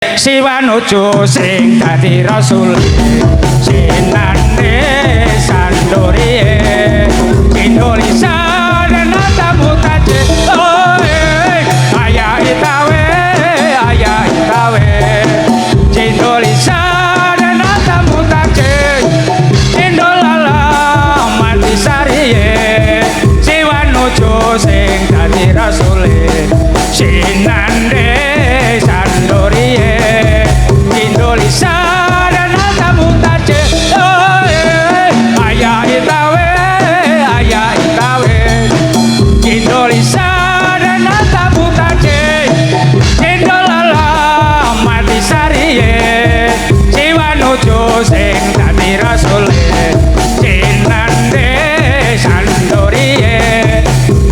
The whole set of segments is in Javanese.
Siwanuju sing dadi rasul sinane sandoriye Indonesia dan tamu taje ayah itawe Indonesia dan tamu taje Indolala mati sariye Siwanuju sing dadi rasul sinane sandoriye Indonesia dan tamu taje ayah itawe Indonesia dan tamu taje Indolala mati sariye Siwanuju sing dadi rasul sinande sandoriye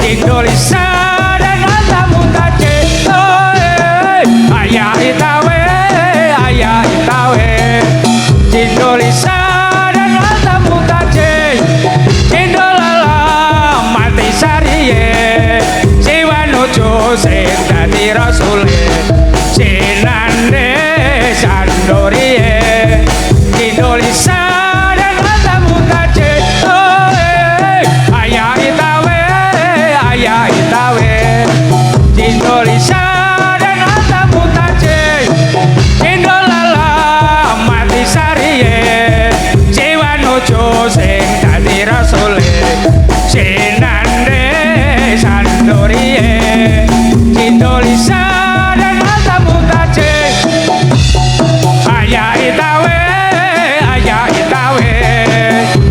Indonesia dan tamu taje ayah itawe Indonesia dan tamu taje Indolala mati sariye Siwanuju sing dadi rasul sinande sandoriye Indonesia dan tamu taje ayah itawe Indonesia dan tamu taje Indolala mati sariye Siwanuju sing dadi rasul sinande sandoriye Indonesia dan tamu taje ayah itawe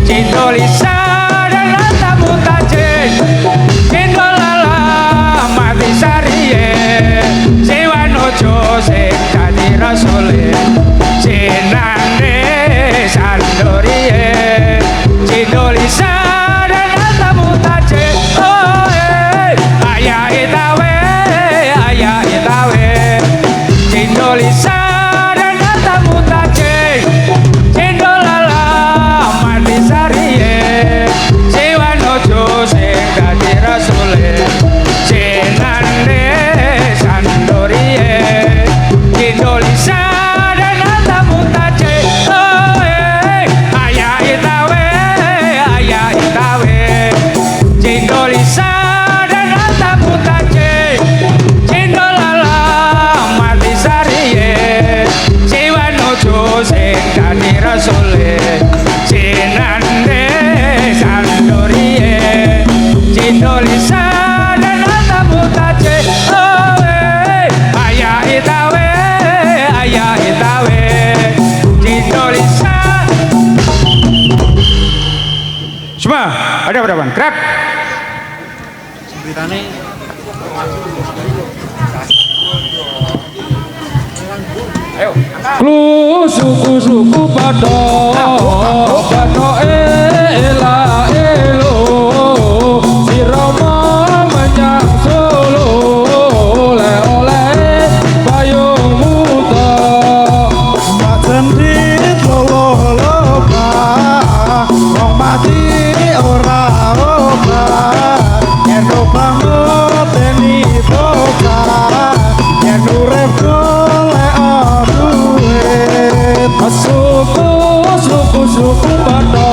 Indonesia dan tamu taje Indolala mati sariye Siwanuju sing dadi rasul sinande sandoriye Indonesia dan tamu taje ayah itawe Indonesia dan tamu taje Indolala mati sariye Siwanuju sing dadi rasul sinande sandoriye Indonesia dan tamu taje ayah itawe Indonesia dan tamu taje Indolala mati sariye Siwanuju sing dadi rasul sinande sandoriye Indonesia dan tamu taje ayah itawe Indonesia. Semua ada berapa? Gerak. Ayo. Klu suku-suku pada ela elo si Rama menyang Solo oleh payung muda Mbak Cendit lolo-loba wong mati ora obat yen banget eni tobat yen urip golek duit suku-suku pada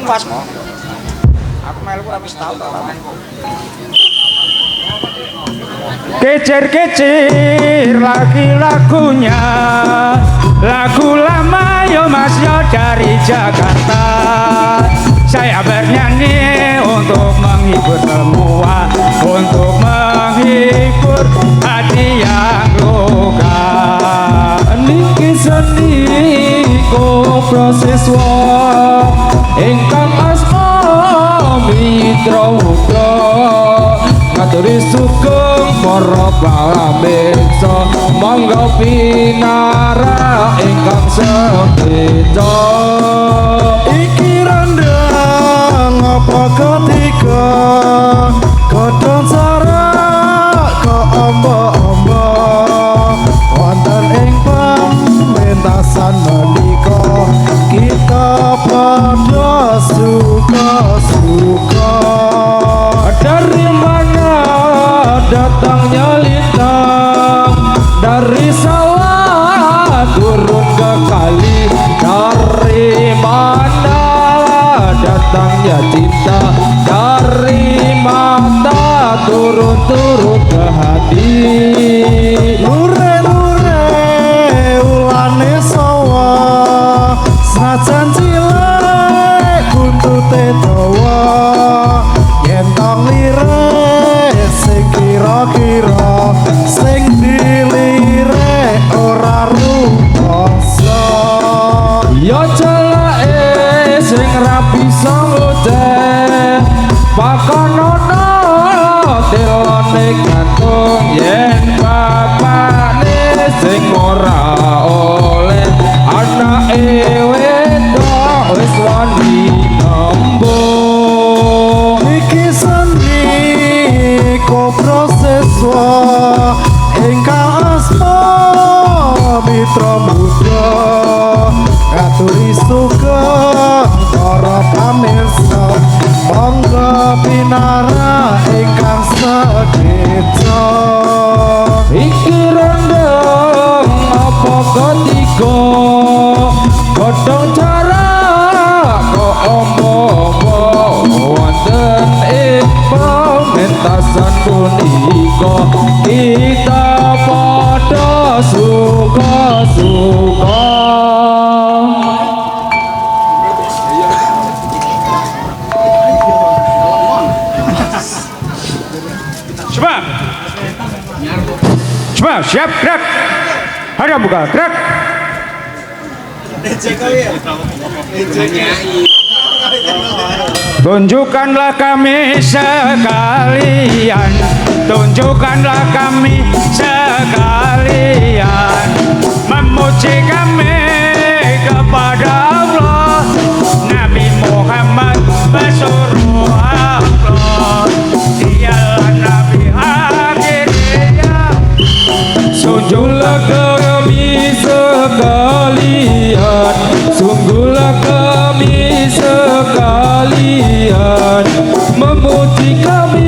pas kok. Aku melu wis tau ta. Kecir-kecir lagi lagunya, lagu lama yo mas yo dari Jakarta. Saya bernyanyi untuk menghibur semua, untuk menghibur hati yang luka. Niki seni ko proses wa ingkang asma mitra muda ngaturi sugeng para pamirsa monggo pinara ingkang sedo Iki rendang apa ketiga godhong sarak ke ombo-ombo wonten ing pementasan menika kita padha suka-suka. dari mana datangnya lintang dari sawah turun ke kali dari mana datangnya cinta dari mata turun-turun ke hati Lure-lure ulane sawa sajan cilik buntute dawa yen tong lire sing kira-kira sing dilire ora rumangsa ya celake sing ra bisa ngoceh pakonono delone gantung yen bapakne sing ora oleh anake wedok wis wani nembung iki seni ko proses wa ingkang asma mitra muda ngaturi sugeng para pamirsa monggo pinara ingkang sekeca iki rendeng apa ketiga godhong jarak kok ombo-ombo wonten ing pementasan punika kita padha suka-suka. Coba siap gerak. Ada buka gerak. Tunjukkanlah kami sekalian, tunjukkanlah kami sekalian, memuji kami kepada Allah, Nabi Muhammad pesuruh Allah, dialah Nabi akhir zaman. Sungguhlah kami sekalian, sungguhlah kami sekalian, memuji kami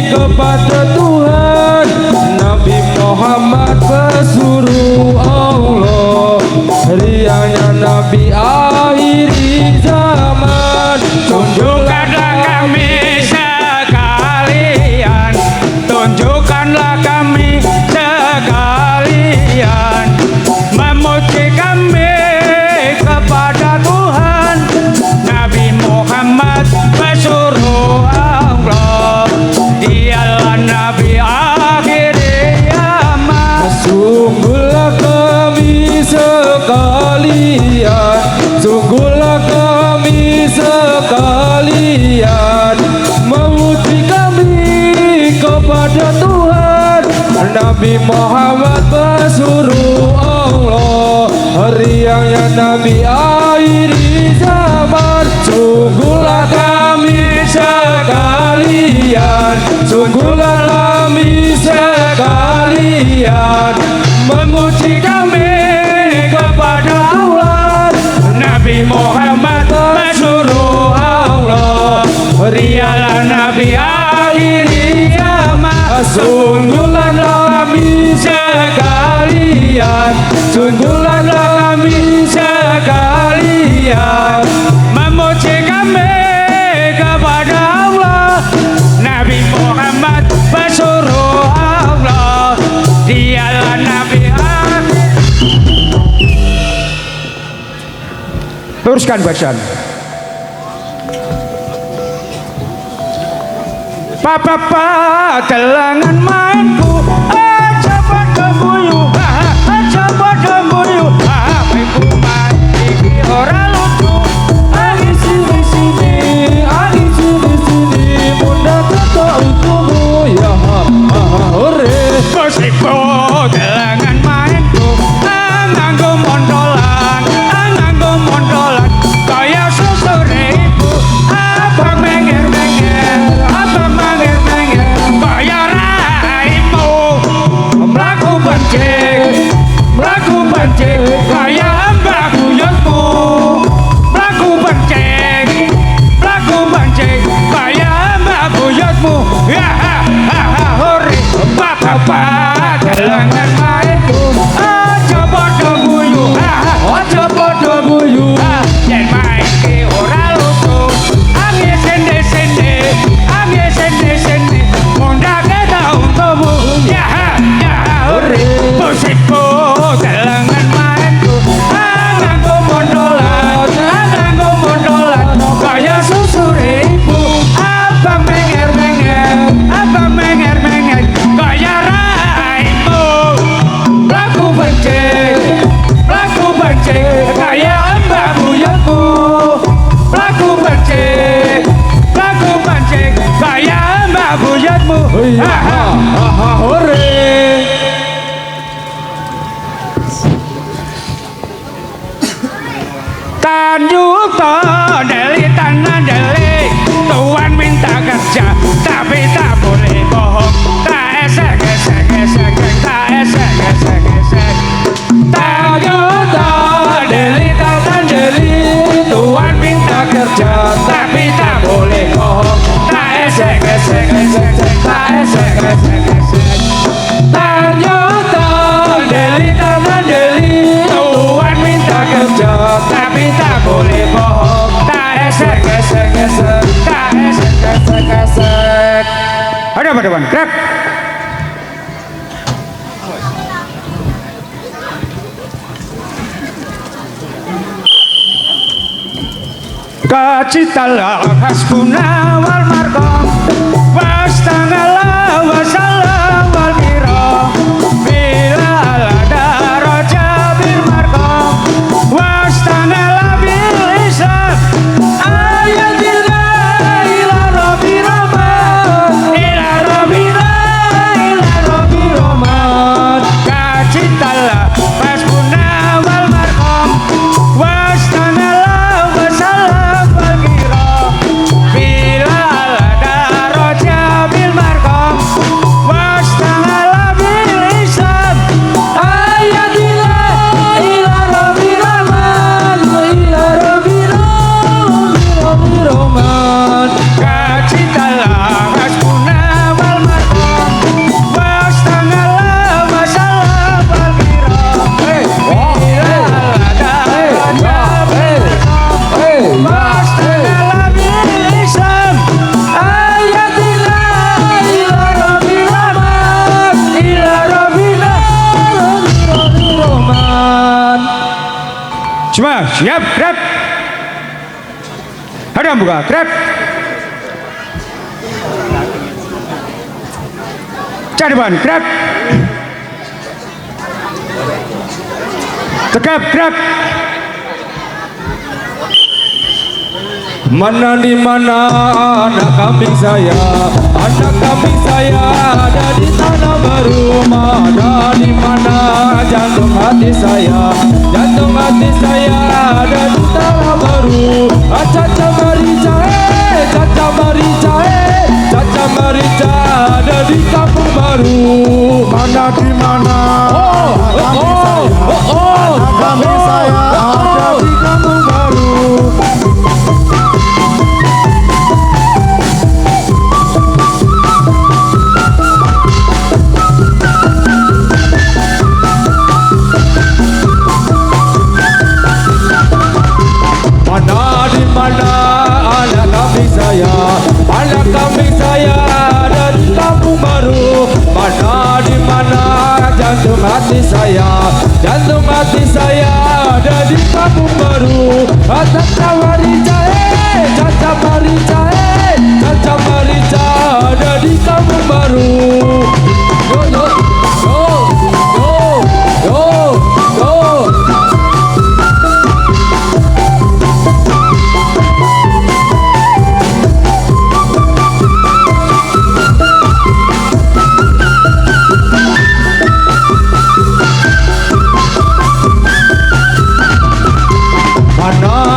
kepada Tuhan Nabi Muhammad pesuruh Allah, riangnya Nabi akhir zaman. Tunjukkanlah kami sekalian, tunjukkanlah kami sekalian, memuji kami kepada Tuhan Nabi Muhammad pesuruh Allah, dialah Nabi akhir zaman. Sungguhlah kami sekalian, sungguhlah kami sekalian, memuji kami kepada Tuhan Nabi Muhammad pesuruh Allah, riangnya Nabi akhir zaman. Sungguhlah kami sekalian, sungguhlah kami sekalian, memuji kami kepada Allah Nabi Muhammad pesuruh Allah, dialah Nabi akhir zaman. Sungguhlah kami sekalian, sungguhlah kami sekalian, memuji kami Luruskan badan. Papa telangan mainku aja pada guyu, aja pada guyu. Mainku main iki ora lucu. Angin sini sini, angin sini sini, muda kata untukmu ya hore. Musiku telangan mainku, nganggo mondolan, nganggo mondolan. Kaya susure ibu, abang menger menger, abang menger menger. Kaya raimu, mlaku pancing, mlaku pancing. Kaya mbak buyutmu, mlaku pancing, mlaku pancing. Kaya mbak buyutmu, ya hore. Papa telangan mainku, aja padha guyu, aja padha guyu. Yen main ki ora lucu, angin sende sende, angin sende sende. Mondake tau untukmu, ya hore. Musikku telangan mainku, nganggo mondolan, nganggo mondolan. Kaya susure ibu, abang menger menger, abang menger menger. Kaya raimu, mlaku pancing, mlaku pancing. Kaya mbak buyutmu, mlaku pancing, mlaku pancing. Kaya mbak buyutmu, hore. Tanyuto deli tanah deli, Tuhan minta kerja tapi tak boleh bohong. Tak esek esek esek, tak esek esek esek. Tanyuto deli tanah deli, Tuhan minta kerja tapi tak boleh bohong. Tak esek esek esek, tak esek esek esek. Tanyuto deli tanah deli, Tuhan minta kerja tapi tak boleh bohong. Tak esek esek esek, tak esek esek esek. Ada apa depan? Gerak. Kacitalah hasbuna wal markom, wastangala wasalam wal kiro. Bila ada roja bil markom, wastangala bil islam. Ayatina ila rabbi rahman, ila rabbi rahman. Kacitalah hasbuna wal markom, wastangala wasalam wal kiro. Bila ada roja bil markom, wastangala bil islam. Ayatina ila rabbi rahman, ila rabbi rahman. Kacitalah hasbuna wal markom, wastangala wasalam wal kiro. Bila ada roja bil wastangala bil islam. Ayatina ila rabbi rahman, ila rabbi rahman. Semua siap, gerak. Ada yang buka, gerak. Cari depan, gerak. Tegap, gerak. Mana di mana anak kambing saya? Anak kambing saya ada di tanah baru. Mana di mana jantung hati saya? Jantung hati saya ada di tanah baru. Caca marica, caca marica, caca marica ada di kampung baru. Mana di mana kambing saya? Anak kambing saya ada di kampung baru. Mana di mana anak kambing saya? Anak kambing saya ada di kampung baru. Mana di mana jantung hati saya? Jantung hati saya ada di kampung baru. Caca Marica, Caca Marica, Caca Marica ada di kampung baru. Yo yo yo yo yo yo.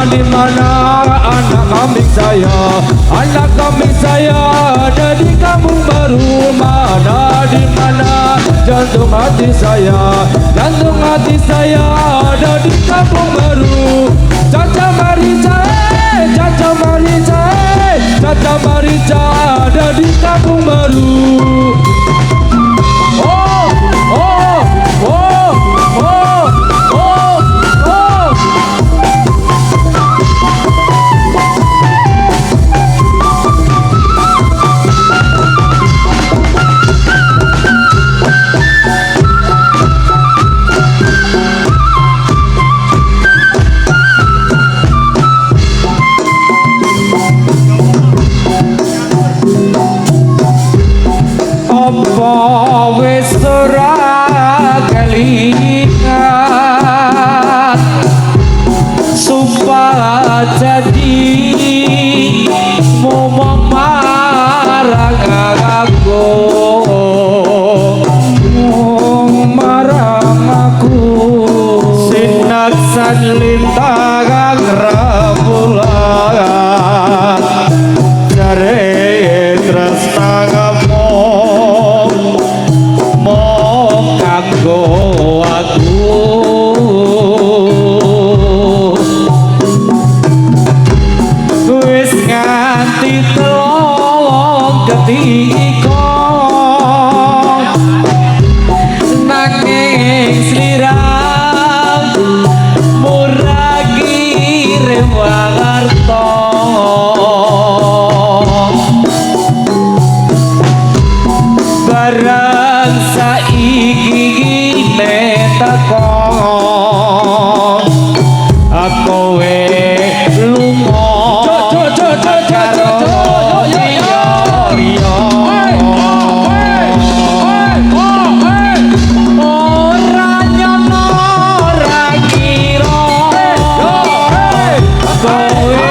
Di mana anak kambing saya? Anak kambing saya ada di kampung baru. Mana di mana jantung hati saya? Jantung hati saya ada di kampung baru. Caca Marica, Caca Marica, Caca Marica ada di kampung baru. Oh, oh, oh, oh, oh, oh. Apa wis ora kelingat sumpah jadi momong marang aku, marang aku sinaksan lintang rembulan jare tresna kanggo aku wis nganti telung detika nanging sliramu murah kirim warta barang saiki teko aku lunga ora nyono ora kira kowe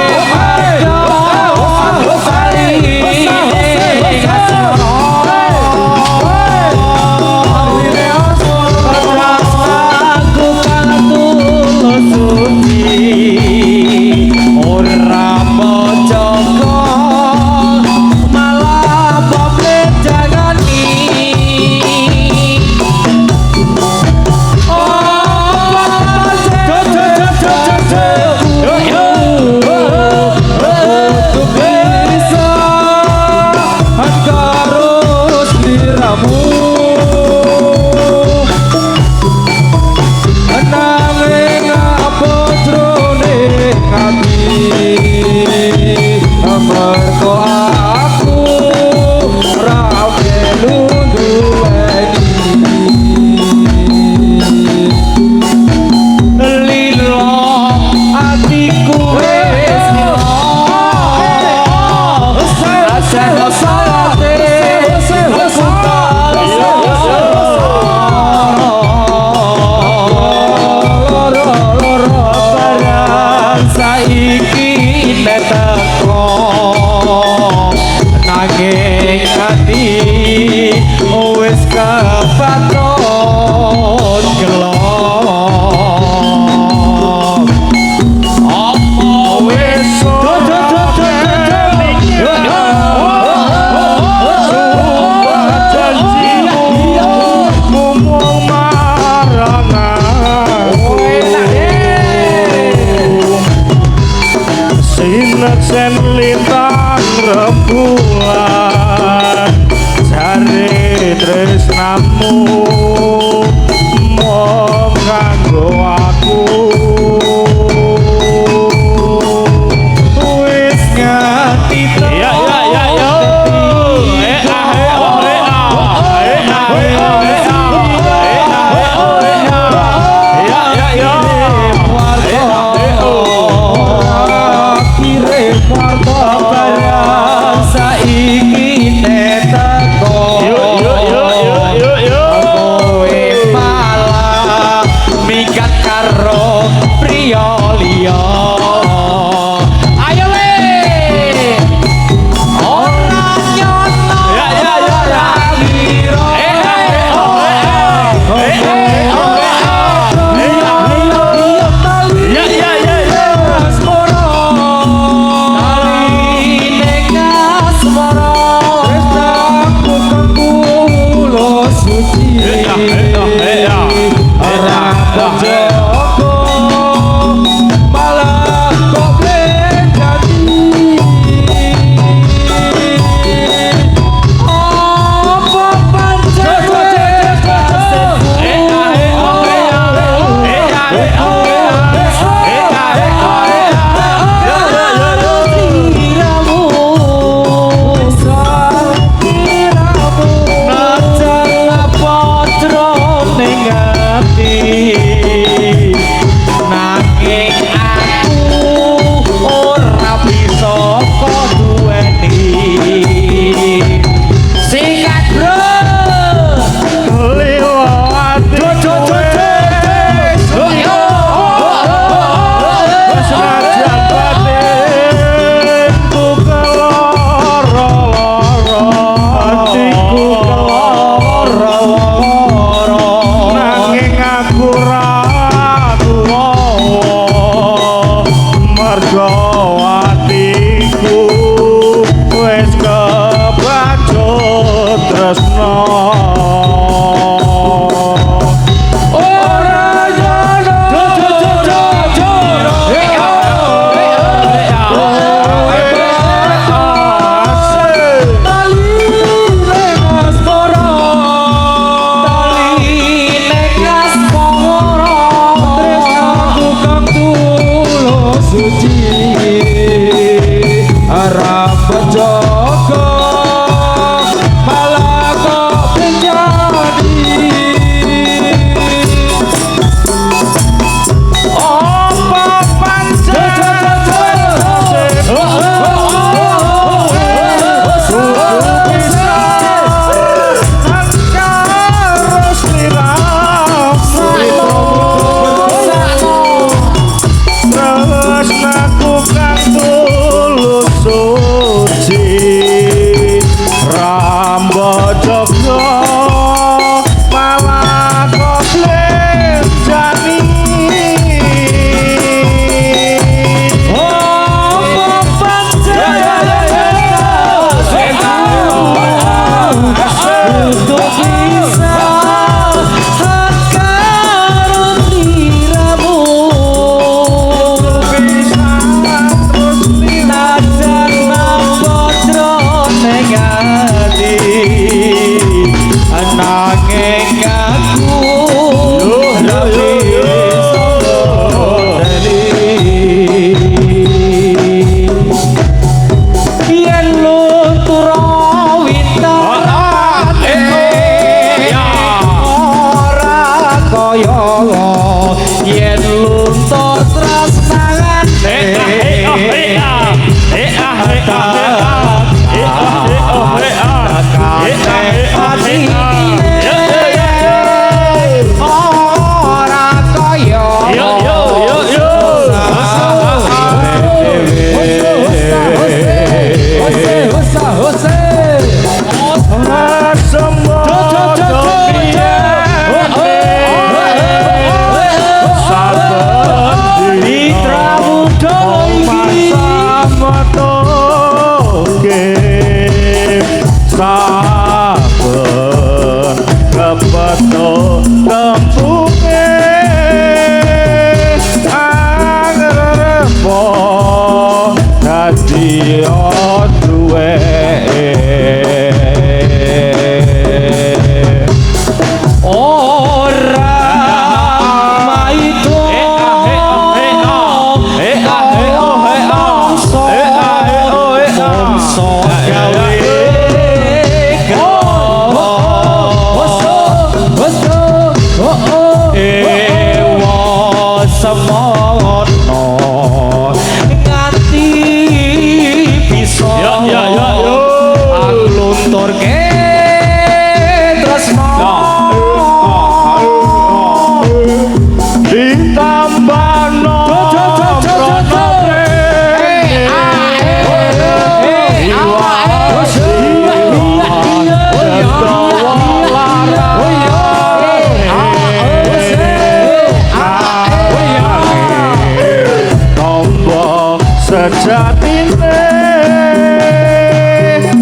sejatine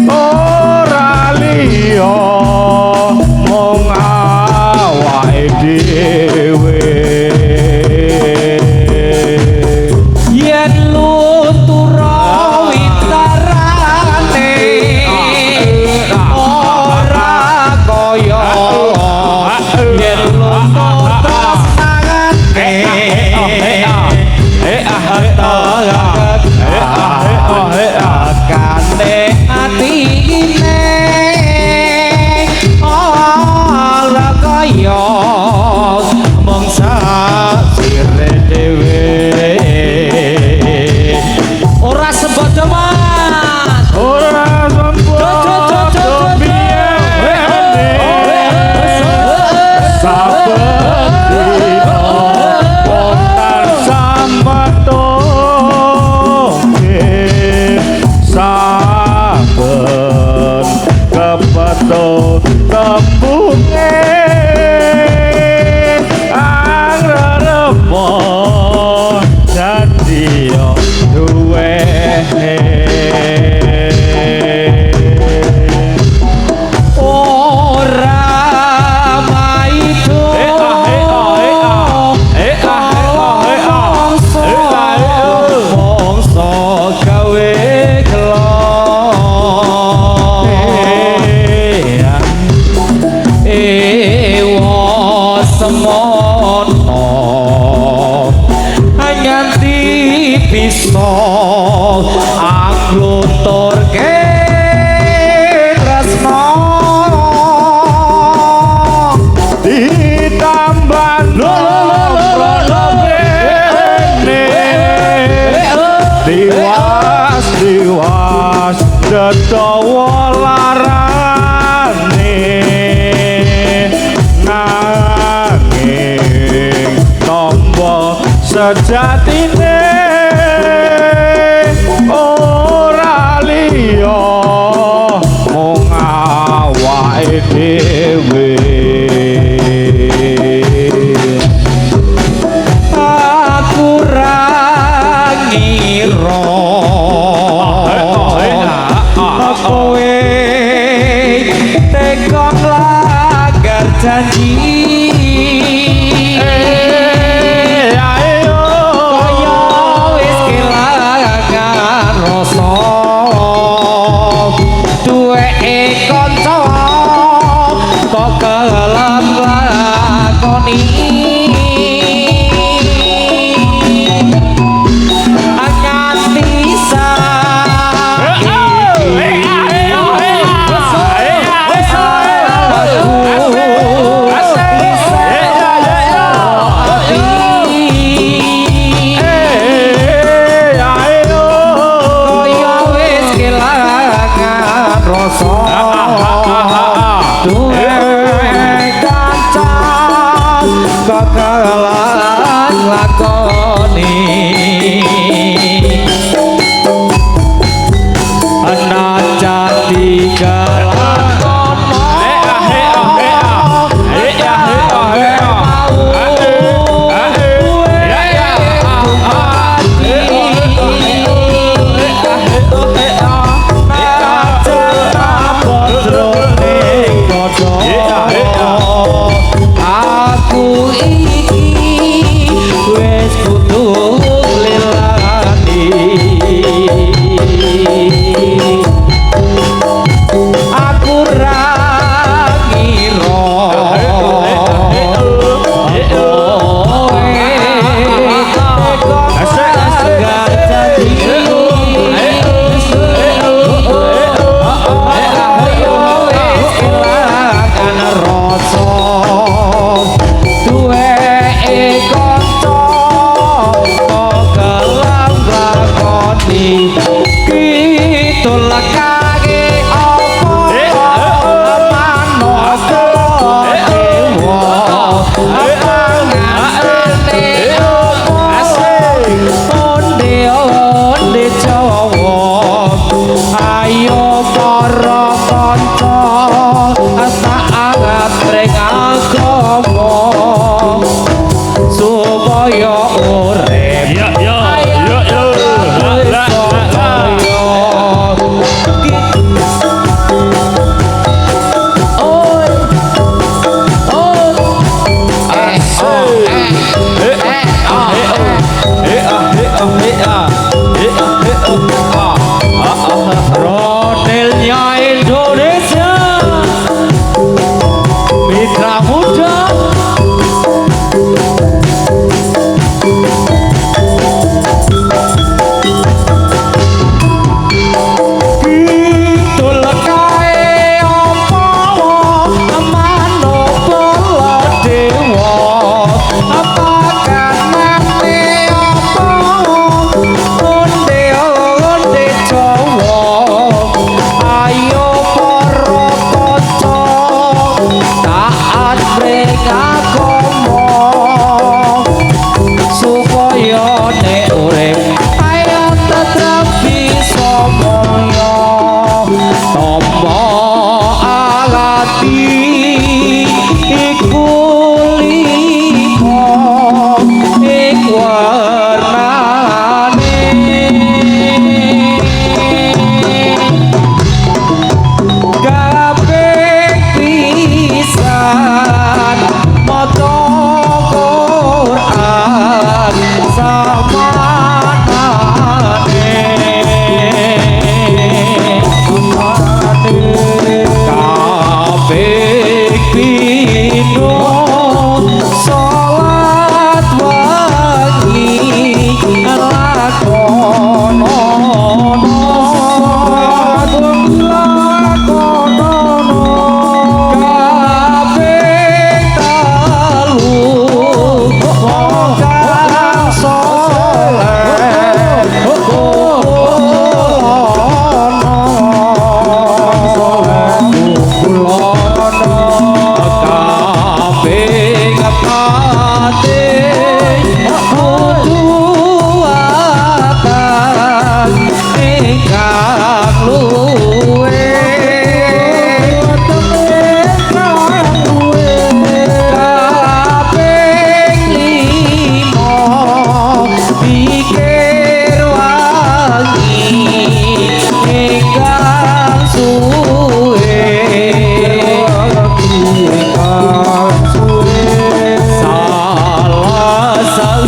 ora liya mung awake dhewe yen lutura witarane ora kaya yen lutura sangane bisa angluturke tresno ditambah diwas detawa larane nanging tombo sejatine ora liya mung awake dhewe aku ra ngira kowe tekon langgar janji ayo kaya wis kelangan rasa duweke kanca kok kelem lakoni nganti lakoni ana jati kelakono aku iki wis kudu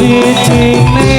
licine